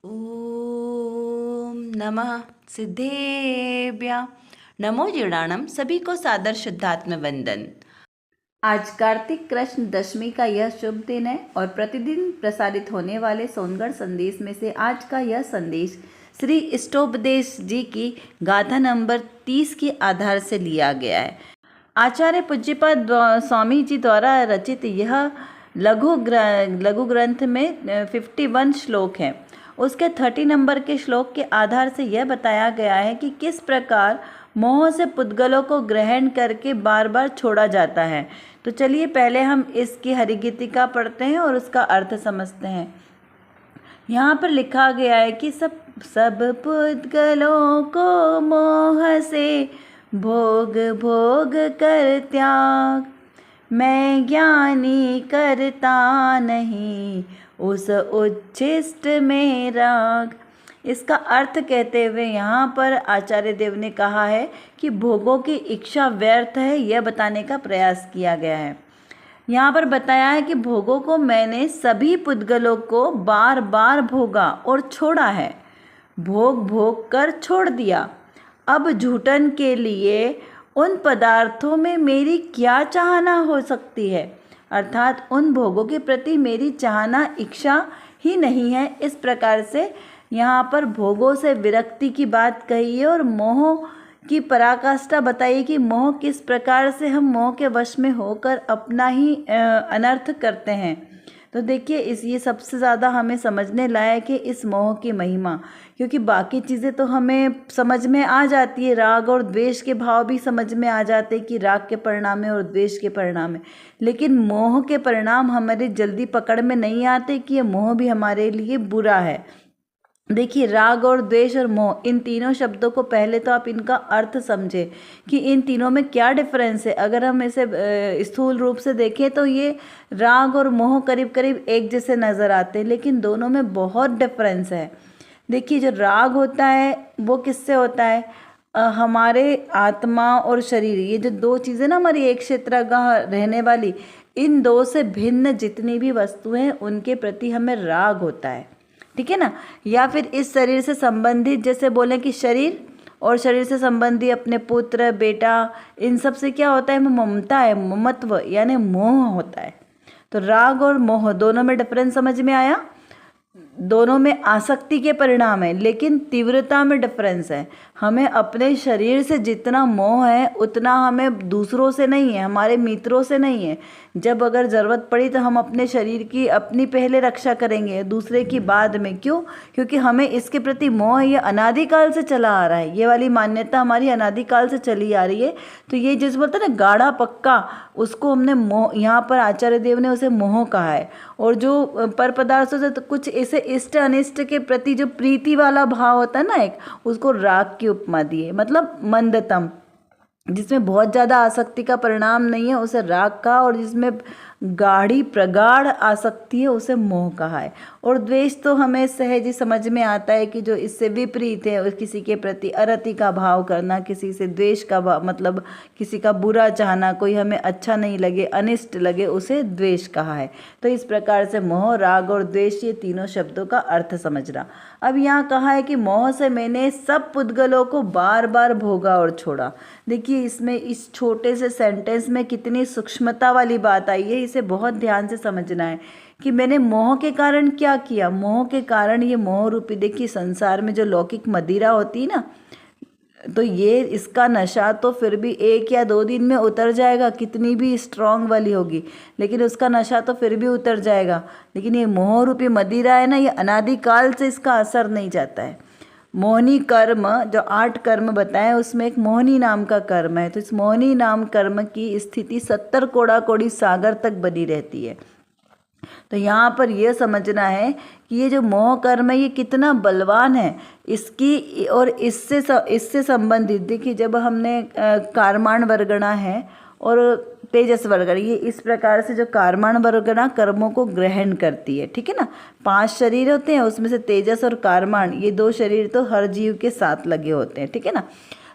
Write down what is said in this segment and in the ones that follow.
ओम नमः सिद्धेभ्य नमो जीर्णाणम। सभी को सादर शुद्धात्म वंदन। आज कार्तिक कृष्ण दशमी का यह शुभ दिन है और प्रतिदिन प्रसारित होने वाले सोनगढ़ संदेश में से आज का यह संदेश श्री इष्टोपदेश जी की गाथा नंबर 30 के आधार से लिया गया है। आचार्य पूज्यपाद स्वामी जी द्वारा रचित यह लघु ग्रंथ में 51 श्लोक हैं। उसके 30 नंबर के श्लोक के आधार से यह बताया गया है कि किस प्रकार मोह से पुद्गलों को ग्रहण करके बार बार छोड़ा जाता है। तो चलिए पहले हम इसकी हरिगीतिका पढ़ते हैं और उसका अर्थ समझते हैं। यहाँ पर लिखा गया है कि सब पुद्गलों को मोह से भोग भोग कर त्याग, मैं ज्ञानी करता नहीं उस उच्छिष्ट में राग। इसका अर्थ कहते हुए यहाँ पर आचार्य देव ने कहा है कि भोगों की इच्छा व्यर्थ है, यह बताने का प्रयास किया गया है। यहाँ पर बताया है कि भोगों को मैंने सभी पुद्गलों को बार बार भोगा और छोड़ा है, भोग भोग कर छोड़ दिया। अब झूठन के लिए उन पदार्थों में मेरी क्या चाहना हो सकती है, अर्थात उन भोगों के प्रति मेरी चाहना इच्छा ही नहीं है। इस प्रकार से यहाँ पर भोगों से विरक्ति की बात कही है और मोह की पराकाष्ठा बताइए कि मोह किस प्रकार से हम मोह के वश में होकर अपना ही अनर्थ करते हैं। तो देखिए ये सबसे ज़्यादा हमें समझने लायक है इस मोह की महिमा, क्योंकि बाकी चीज़ें तो हमें समझ में आ जाती है, राग और द्वेष के भाव भी समझ में आ जाते हैं कि राग के परिणाम है और द्वेष के परिणाम है, लेकिन मोह के परिणाम हमारे जल्दी पकड़ में नहीं आते कि ये मोह भी हमारे लिए बुरा है। देखिए राग और द्वेष और मोह, इन तीनों शब्दों को पहले तो आप इनका अर्थ समझें कि इन तीनों में क्या डिफरेंस है। अगर हम इसे स्थूल रूप से देखें तो ये राग और मोह करीब करीब एक जैसे नज़र आते हैं, लेकिन दोनों में बहुत डिफरेंस है। देखिए जो राग होता है वो किससे होता है, हमारे आत्मा और शरीर, ये जो दो चीज़ें ना हमारी एक क्षेत्रगह रहने वाली, इन दो से भिन्न जितनी भी वस्तुएं हैं उनके प्रति हमें राग होता है, ठीक है ना। या फिर इस शरीर से संबंधित, जैसे बोलें कि शरीर और शरीर से संबंधी अपने पुत्र बेटा, इन सब से क्या होता है, ममता है, ममत्व यानी मोह होता है। तो राग और मोह दोनों में डिफरेंस समझ में आया। दोनों में आसक्ति के परिणाम है, लेकिन तीव्रता में डिफरेंस है। हमें अपने शरीर से जितना मोह है उतना हमें दूसरों से नहीं है, हमारे मित्रों से नहीं है। जब अगर ज़रूरत पड़ी तो हम अपने शरीर की अपनी पहले रक्षा करेंगे, दूसरे की बाद में। क्यों? क्योंकि हमें इसके प्रति मोह ये अनादिकाल से चला आ रहा है, ये वाली मान्यता हमारी अनादिकाल से चली आ रही है। तो ये जिस बोलते हैं ना गाढ़ा पक्का, उसको हमने मोह, यहाँ पर आचार्य देव ने उसे मोह कहा है। और जो पर पदार्थों से तो कुछ ऐसे इष्ट अनिष्ट के प्रति जो प्रीति वाला भाव होता है ना एक, उसको राग की उपमा दी है, मतलब मंदतम, जिसमें बहुत ज़्यादा आसक्ति का परिणाम नहीं है उसे राग कहा, और जिसमें गाढ़ी प्रगाढ़ आसक्ति है उसे मोह कहा है। और द्वेष तो हमें सहज ही समझ में आता है कि जो इससे विपरीत है, किसी के प्रति अरति का भाव करना, किसी से द्वेष का भाव, मतलब किसी का बुरा चाहना, कोई हमें अच्छा नहीं लगे, अनिष्ट लगे, उसे द्वेष कहा है। तो इस प्रकार से मोह, राग और द्वेष, ये तीनों शब्दों का अर्थ समझना। अब यहाँ कहा है कि मोह से मैंने सब पुद्गलों को बार बार भोगा और छोड़ा। देखिए इसमें इस छोटे से सेंटेंस में कितनी सूक्ष्मता वाली बात आई है, इसे बहुत ध्यान से समझना है कि मैंने मोह के कारण क्या किया। मोह के कारण ये मोह रूपी, देखिए संसार में जो लौकिक मदिरा होती है ना, तो ये इसका नशा तो फिर भी 1 या 2 दिन में उतर जाएगा, कितनी भी स्ट्रांग वाली होगी, लेकिन उसका नशा तो फिर भी उतर जाएगा। लेकिन ये मोह रूपी मदिरा है ना, ये अनादिकाल से इसका असर नहीं जाता है। मोहनी कर्म, जो 8 कर्म बताए उसमें एक मोहनी नाम का कर्म है। तो इस मोहनी नाम कर्म की स्थिति 70 कोड़ा कोड़ी सागर तक बनी रहती है। तो यहाँ पर यह समझना है कि ये जो मोह कर्म है ये कितना बलवान है, इसकी और इससे संबंधित, देखिए जब हमने कारमाण वर्गणा है और तेजस वर्गणा, ये इस प्रकार से जो कारमाण वर्गणा कर्मों को ग्रहण करती है, ठीक है ना। 5 शरीर होते हैं, उसमें से तेजस और कारमाण, ये 2 शरीर तो हर जीव के साथ लगे होते हैं, ठीक है ना।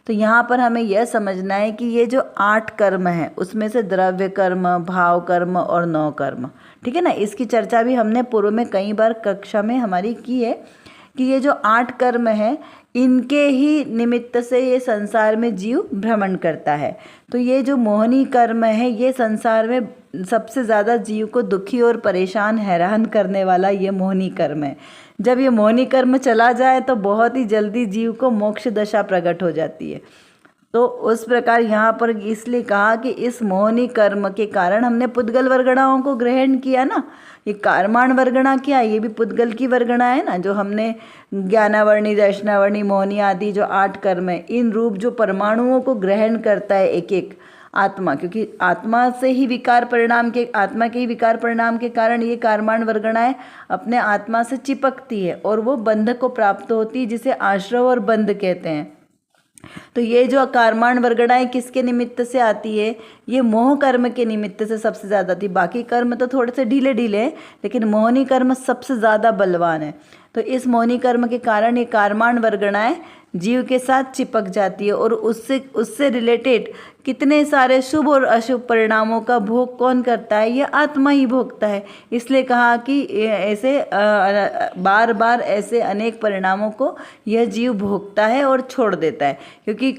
तो यहाँ पर हमें यह समझना है कि ये जो 8 कर्म हैं उसमें से द्रव्य कर्म, भाव कर्म और 9 कर्म, ठीक है ना। इसकी चर्चा भी हमने पूर्व में कई बार कक्षा में हमारी की है कि ये जो 8 कर्म हैं इनके ही निमित्त से ये संसार में जीव भ्रमण करता है। तो ये जो मोहनी कर्म है ये संसार में सबसे ज़्यादा जीव को दुखी और परेशान हैरान करने वाला ये मोहनी कर्म है। जब ये मोहनी कर्म चला जाए तो बहुत ही जल्दी जीव को मोक्ष दशा प्रकट हो जाती है। तो उस प्रकार यहाँ पर इसलिए कहा कि इस मोहनी कर्म के कारण हमने पुद्गल वर्गणाओं को ग्रहण किया ना। ये कारमाण वर्गणा क्या है, ये भी पुद्गल की वर्गणा है ना। जो हमने ज्ञानावर्णी, दर्शनावर्णी, मोहनी आदि जो 8 कर्म है, इन रूप जो परमाणुओं को ग्रहण करता है एक एक आत्मा, क्योंकि आत्मा से ही विकार परिणाम के, आत्मा के ही विकार परिणाम के कारण ये कारमाण वर्गणाएं अपने आत्मा से चिपकती है और वो बंध को प्राप्त होती है, जिसे आश्रव और बंध कहते हैं। तो ये जो कारमाण वर्गणाएं किसके निमित्त से आती है, ये मोह कर्म के निमित्त से सबसे ज़्यादा थी। बाकी कर्म तो थोड़े से ढीले ढीले हैं, लेकिन मोहनी कर्म सबसे ज़्यादा बलवान है। तो इस मोहनी कर्म के कारण ये कारमाण वर्गणाएं जीव के साथ चिपक जाती है और उससे रिलेटेड कितने सारे शुभ और अशुभ परिणामों का भोग कौन करता है, ये आत्मा ही भोगता है। इसलिए कहा कि ऐसे बार बार ऐसे अनेक परिणामों को यह जीव भोगता है और छोड़ देता है, क्योंकि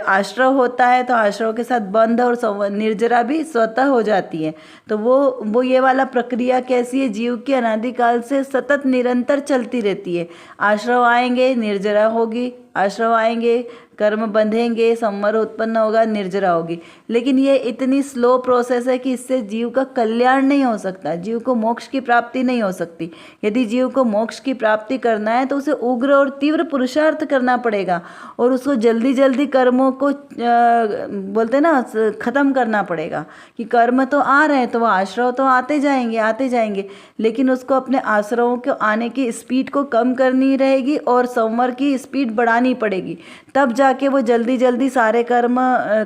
आश्रव होता है तो आश्रव के साथ बंध और निर्जरा भी स्वतः हो जाती है। तो वो ये वाला प्रक्रिया कैसी है, जीव की अनादिकाल से सतत निरंतर चलती रहती है। आश्रव आएंगे, निर्जरा होगी, आश्रव आएंगे, कर्म बंधेंगे, संवर उत्पन्न होगा, निर्जरा होगी। लेकिन ये इतनी स्लो प्रोसेस है कि इससे जीव का कल्याण नहीं हो सकता, जीव को मोक्ष की प्राप्ति नहीं हो सकती। यदि जीव को मोक्ष की प्राप्ति करना है तो उसे उग्र और तीव्र पुरुषार्थ करना पड़ेगा और उसको जल्दी जल्दी कर्मों को बोलते ना ख़त्म करना पड़ेगा। कि कर्म तो आ रहे हैं तो वह आश्रव तो आते जाएंगे, लेकिन उसको अपने आश्रवों के आने की स्पीड को कम करनी रहेगी और संवर की स्पीड बढ़ानी पड़ेगी। तब जाके वो जल्दी जल्दी सारे कर्म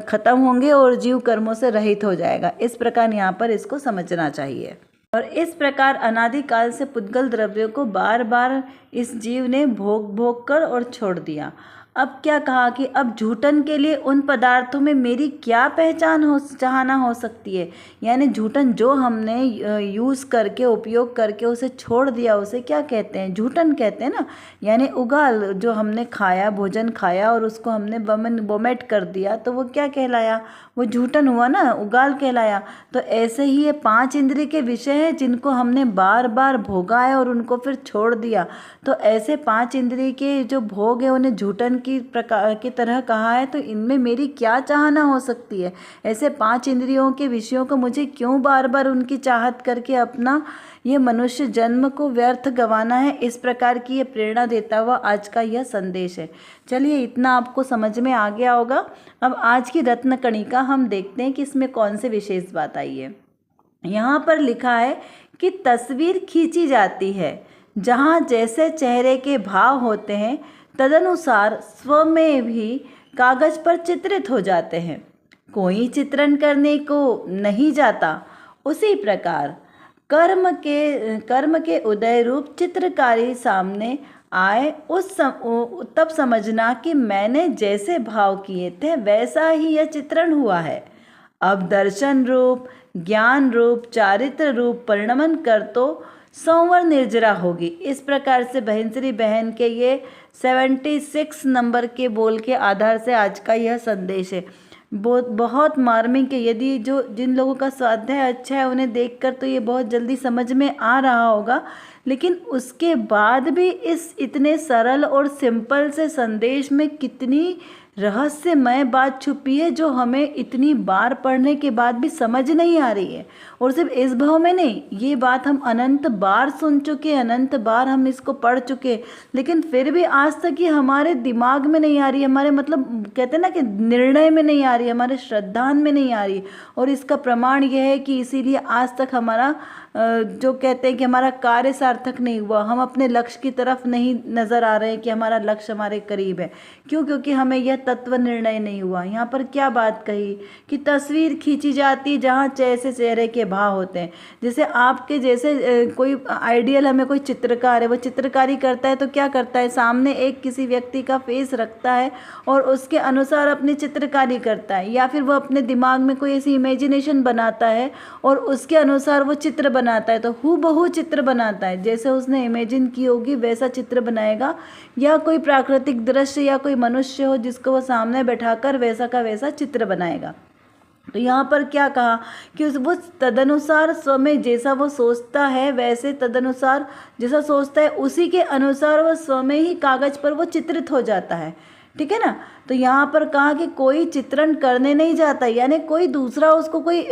खत्म होंगे और जीव कर्मों से रहित हो जाएगा। इस प्रकार यहाँ पर इसको समझना चाहिए। और इस प्रकार अनादिकाल से पुद्गल द्रव्यों को बार बार इस जीव ने भोग कर और छोड़ दिया। अब क्या कहा कि अब झूठन के लिए उन पदार्थों में मेरी क्या पहचान चाहना हो सकती है। यानी झूठन जो हमने यूज़ करके उपयोग करके उसे छोड़ दिया, उसे क्या कहते हैं, झूठन कहते हैं ना। यानी उगाल, जो हमने खाया, भोजन खाया और उसको हमने वोमिट कर दिया तो वो क्या कहलाया, वो झूठन हुआ ना, उगाल कहलाया। तो ऐसे ही ये 5 इंद्रिय के विषय हैं जिनको हमने बार बार भोगा है और उनको फिर छोड़ दिया। तो ऐसे 5 इंद्रिय के जो भोग है उन्हें झूठन की प्रकार की तरह कहा है। तो इनमें मेरी क्या चाहना हो सकती है, ऐसे 5 इंद्रियों के विषयों को मुझे क्यों बार बार उनकी चाहत करके अपना ये मनुष्य जन्म को व्यर्थ गंवाना है। इस प्रकार की ये प्रेरणा देता हुआ आज का यह संदेश है। चलिए, इतना आपको समझ में आ गया होगा। अब आज की रत्न कणिका हम देखते हैं कि इसमें कौन से विशेष बात आई है। यहाँ पर लिखा है कि तस्वीर खींची जाती है, जहाँ जैसे चेहरे के भाव होते हैं तदनुसार स्व में भी कागज पर चित्रित हो जाते हैं। कोई चित्रण करने को नहीं जाता। उसी प्रकार कर्म के उदय रूप चित्रकारी सामने आए तब समझना कि मैंने जैसे भाव किए थे वैसा ही यह चित्रण हुआ है। अब दर्शन रूप, ज्ञान रूप, चारित्र रूप परिणमन कर तो संवर निर्जरा होगी। इस प्रकार से बहनश्री बहन के ये 76 नंबर के बोल के आधार से आज का यह संदेश है। बहुत मार्मिक है। यदि जिन लोगों का स्वाध्याय अच्छा है उन्हें देखकर तो ये बहुत जल्दी समझ में आ रहा होगा, लेकिन उसके बाद भी इस इतने सरल और सिंपल से संदेश में कितनी रहस्यमय बात छुपी है जो हमें इतनी बार पढ़ने के बाद भी समझ नहीं आ रही है। और सिर्फ इस भाव में नहीं, ये बात हम अनंत बार सुन चुके, अनंत बार हम इसको पढ़ चुके, लेकिन फिर भी आज तक ये हमारे दिमाग में नहीं आ रही, हमारे मतलब कहते हैं ना कि निर्णय में नहीं आ रही, हमारे श्रद्धान में नहीं आ रही। और इसका प्रमाण यह है कि इसीलिए आज तक हमारा जो कहते हैं कि हमारा कार्य सार्थक नहीं हुआ, हम अपने लक्ष्य की तरफ नहीं नज़र आ रहे हैं कि हमारा लक्ष्य हमारे करीब है। क्यों? क्योंकि हमें यह तत्व निर्णय नहीं हुआ। यहाँ पर क्या बात कही कि तस्वीर खींची जाती है जहाँ जैसे चेहरे के भाव होते हैं। जैसे आपके जैसे कोई आइडियल हमें कोई चित्रकार है, वो चित्रकारी करता है तो क्या करता है, सामने एक किसी व्यक्ति का फेस रखता है और उसके अनुसार अपनी चित्रकारी करता है, या फिर वो अपने दिमाग में कोई ऐसी इमेजिनेशन बनाता है और उसके अनुसार वो चित्र बनाता है। तो हूबहू चित्र बनाता है, जैसे उसने इमेजिन की होगी वैसा चित्र बनाएगा, या कोई प्राकृतिक दृश्य या कोई मनुष्य हो जिसको वो सामने बैठाकर वैसा का वैसा चित्र बनाएगा। तो यहाँ पर क्या कहा कि वो तदनुसार स्व में जैसा वो सोचता है वैसे तदनुसार जैसा सोचता है उसी के अनुसार वो स्व में ही कागज पर वो चित्रित हो जाता है। ठीक है ना। तो यहाँ पर कहा कि कोई चित्रण करने नहीं जाता, यानी कोई दूसरा उसको कोई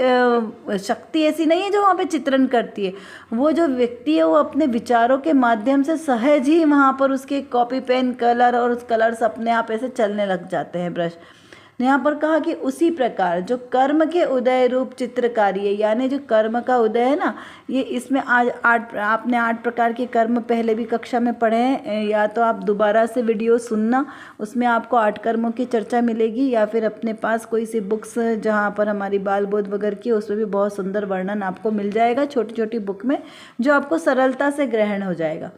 शक्ति ऐसी नहीं है जो वहाँ पे चित्रण करती है। वो जो व्यक्ति है वो अपने विचारों के माध्यम से सहज ही वहाँ पर उसके कॉपी पेन कलर और उस कलर्स अपने आप ऐसे चलने लग जाते हैं, ब्रश। यहाँ पर कहा कि उसी प्रकार जो कर्म के उदय रूप चित्रकारी है, यानी जो कर्म का उदय है ना, ये इसमें आज आपने 8 प्रकार के कर्म पहले भी कक्षा में पढ़े हैं, या तो आप दोबारा से वीडियो सुनना, उसमें आपको 8 कर्मों की चर्चा मिलेगी, या फिर अपने पास कोई सी बुक्स जहाँ पर हमारी बाल बोध वगैरह की, उसमें भी बहुत सुंदर वर्णन आपको मिल जाएगा छोटी छोटी बुक में, जो आपको सरलता से ग्रहण हो जाएगा।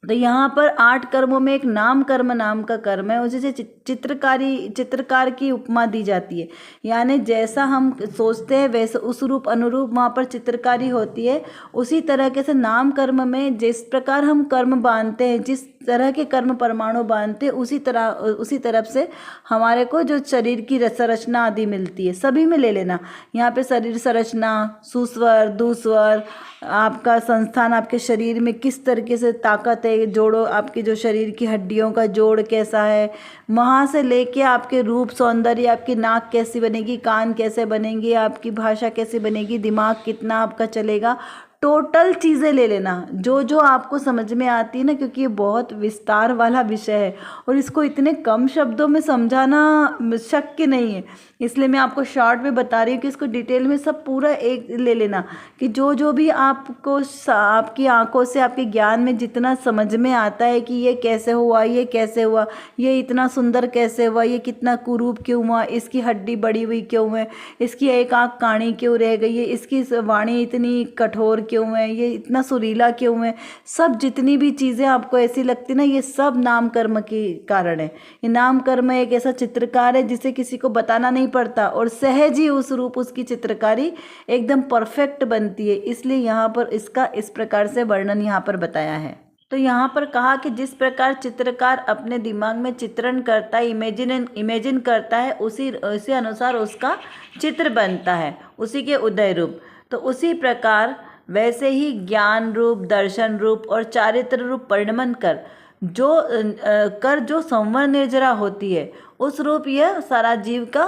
तो यहाँ पर 8 कर्मों में एक नाम कर्म नाम का कर्म है, उसे चित्रकार की उपमा दी जाती है, यानी जैसा हम सोचते हैं वैसे उस रूप अनुरूप वहाँ पर चित्रकारी होती है। उसी तरह के से नाम कर्म में जिस प्रकार हम कर्म बांधते हैं, जिस तरह के कर्म परमाणु बांधते हैं, उसी तरफ से हमारे को जो शरीर की संरचना आदि मिलती है, सभी में ले लेना। यहाँ पे शरीर संरचना, सुस्वर दुस्वर, आपका संस्थान, आपके शरीर में किस तरीके से ताकत है, जोड़ो आपके जो शरीर की हड्डियों का जोड़ कैसा है, वहाँ से लेके आपके रूप सौंदर्य, आपकी नाक कैसी बनेगी, कान कैसे बनेंगे, आपकी भाषा कैसी बनेगी, दिमाग कितना आपका चलेगा, टोटल चीज़ें ले लेना जो जो आपको समझ में आती है ना, क्योंकि ये बहुत विस्तार वाला विषय है और इसको इतने कम शब्दों में समझाना शक्य नहीं है, इसलिए मैं आपको शॉर्ट में बता रही हूँ कि इसको डिटेल में सब पूरा एक ले लेना, कि जो जो भी आपको आपकी आंखों से आपके ज्ञान में जितना समझ में आता है कि ये कैसे हुआ, ये कैसे हुआ, ये इतना सुंदर कैसे हुआ, ये कितना कुरूप क्यों हुआ, इसकी हड्डी बड़ी हुई क्यों है, इसकी एक आँख काणी क्यों रह गई है, इसकी वाणी इतनी कठोर क्यों है, ये इतना सुरीला क्यों है, सब जितनी भी चीज़ें आपको ऐसी लगती ना, ये सब नाम कर्म के कारण है। ये नाम कर्म एक ऐसा चित्रकार है जिसे किसी को बताना नहीं पड़ता और सहज ही उस रूप उसकी चित्रकारी एकदम परफेक्ट बनती है, इसलिए यहाँ पर इसका इस प्रकार से वर्णन यहाँ पर बताया है। तो यहाँ पर कहा कि जिस प्रकार चित्रकार अपने दिमाग में चित्रण करता है, इमेजिन करता है, उसी अनुसार उसका चित्र बनता है, उसी के उदय रूप। तो उसी प्रकार वैसे ही ज्ञान रूप, दर्शन रूप और चारित्र रूप परिणमन कर जो संवर निर्जरा होती है, उस रूप यह सारा जीव का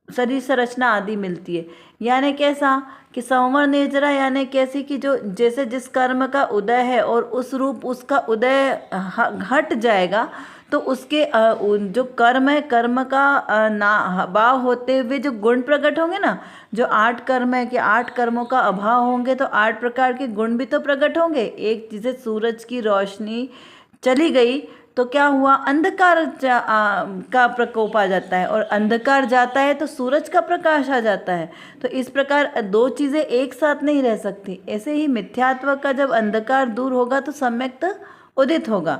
शरीर संरचना आदि मिलती है। यानी कैसा कि संवर निर्जरा, यानी कैसी कि जो जैसे जिस कर्म का उदय है और उस रूप उसका उदय हट जाएगा, तो उसके जो कर्म है, कर्म का भाव होते हुए जो गुण प्रकट होंगे ना, जो 8 कर्म है कि 8 कर्मों का अभाव होंगे तो 8 प्रकार के गुण भी तो प्रकट होंगे। एक जैसे सूरज की रोशनी चली गई तो क्या हुआ, अंधकार का प्रकोप आ जाता है, और अंधकार जाता है तो सूरज का प्रकाश आ जाता है। तो इस प्रकार 2 चीज़ें एक साथ नहीं रह सकती। ऐसे ही मिथ्यात्व का जब अंधकार दूर होगा तो सम्यक्त उदित होगा।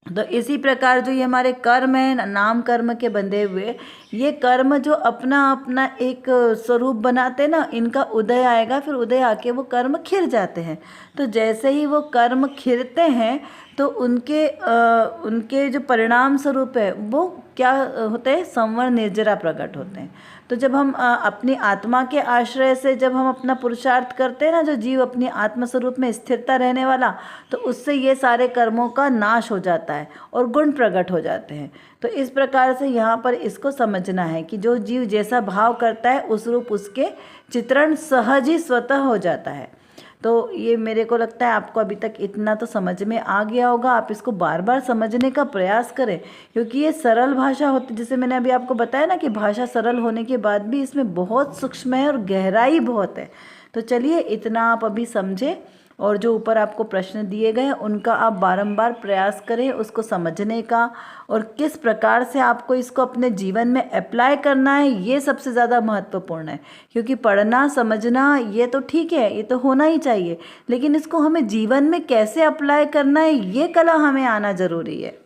तो इसी प्रकार जो ये हमारे कर्म है, नाम कर्म के बंधे हुए, ये कर्म जो अपना अपना एक स्वरूप बनाते ना, इनका उदय आएगा, फिर उदय आके वो कर्म खिर जाते हैं। तो जैसे ही वो कर्म खिरते हैं तो उनके जो परिणाम स्वरूप है वो क्या होते हैं, संवर निर्जरा प्रकट होते हैं। तो जब हम अपनी आत्मा के आश्रय से जब हम अपना पुरुषार्थ करते हैं ना, जो जीव अपनी आत्म स्वरूप में स्थिरता रहने वाला, तो उससे ये सारे कर्मों का नाश हो जाता है और गुण प्रकट हो जाते हैं। तो इस प्रकार से यहाँ पर इसको समझना है कि जो जीव जैसा भाव करता है उस रूप उसके चित्रण सहज ही स्वतः हो जाता है। तो ये मेरे को लगता है आपको अभी तक इतना तो समझ में आ गया होगा। आप इसको बार बार समझने का प्रयास करें, क्योंकि ये सरल भाषा होती है। जैसे मैंने अभी आपको बताया ना कि भाषा सरल होने के बाद भी इसमें बहुत सूक्ष्म है और गहराई बहुत है। तो चलिए इतना आप अभी समझे और जो ऊपर आपको प्रश्न दिए गए उनका आप बारंबार प्रयास करें उसको समझने का, और किस प्रकार से आपको इसको अपने जीवन में अप्लाई करना है ये सबसे ज़्यादा महत्वपूर्ण है। क्योंकि पढ़ना समझना ये तो ठीक है, ये तो होना ही चाहिए, लेकिन इसको हमें जीवन में कैसे अप्लाई करना है ये कला हमें आना ज़रूरी है।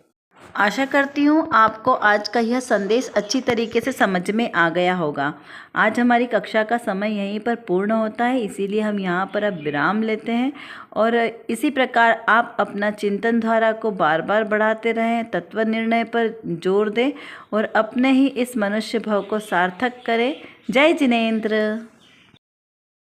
आशा करती हूँ आपको आज का यह संदेश अच्छी तरीके से समझ में आ गया होगा। आज हमारी कक्षा का समय यहीं पर पूर्ण होता है, इसीलिए हम यहाँ पर अब विराम लेते हैं। और इसी प्रकार आप अपना चिंतन धारा को बार बार बढ़ाते रहें, तत्व निर्णय पर जोर दें और अपने ही इस मनुष्य भाव को सार्थक करें। जय जिनेंद्र।